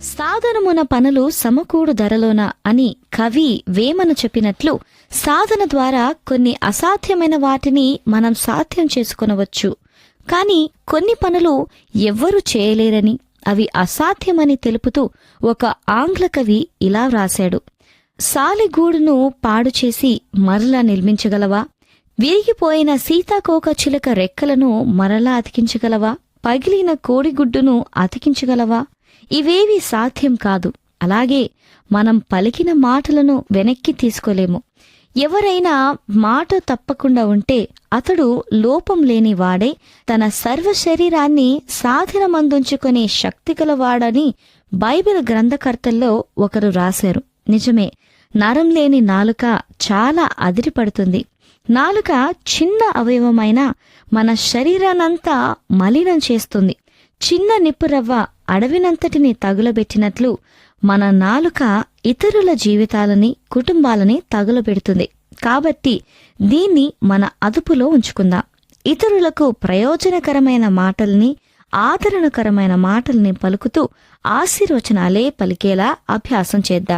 సాధనమున పనులు సమకూడు ధరలోన అని కవి వేమన చెప్పినట్లు సాధన ద్వారా కొన్ని అసాధ్యమైన వాటిని మనం సాధ్యం చేసుకొనవచ్చు. కాని కొన్ని పనులు ఎవ్వరూ చేయలేరని, అవి అసాధ్యమని తెలుపుతూ ఒక ఆంగ్ల కవి ఇలా వ్రాశాడు: సాలెగూడును పాడుచేసి మరలా నిర్మించగలవా? విరిగిపోయిన సీతాకోక చిలుక రెక్కలను మరలా అతికించగలవా? పగిలిన కోడిగుడ్డును అతికించగలవా? ఇవేవీ సాధ్యం కాదు. అలాగే మనం పలికిన మాటలను వెనక్కి తీసుకోలేము. ఎవరైనా మాట తప్పకుండా ఉంటే అతడు లోపం లేని వాడై తన సర్వ శరీరాన్ని సాధనమందుంచుకునే శక్తిగలవాడని బైబిల్ గ్రంథకర్తల్లో ఒకరు రాశారు. నిజమే, నరం లేని నాలుక చాలా అదిరిపడుతుంది. నాలుక చిన్న అవయవమైన మన శరీరానంతా మలినం చేస్తుంది. చిన్న నిప్పురవ్వ అడవినంతటిని తగులబెట్టినట్లు మన నాలుక ఇతరుల జీవితాలని, కుటుంబాలని తగులబెడుతుంది. కాబట్టి దీన్ని మన అదుపులో ఉంచుకుందాం. ఇతరులకు ప్రయోజనకరమైన మాటల్ని, ఆదరణకరమైన మాటల్ని పలుకుతూ ఆశీర్వచనాలే పలికేలా అభ్యాసం చేద్దాం.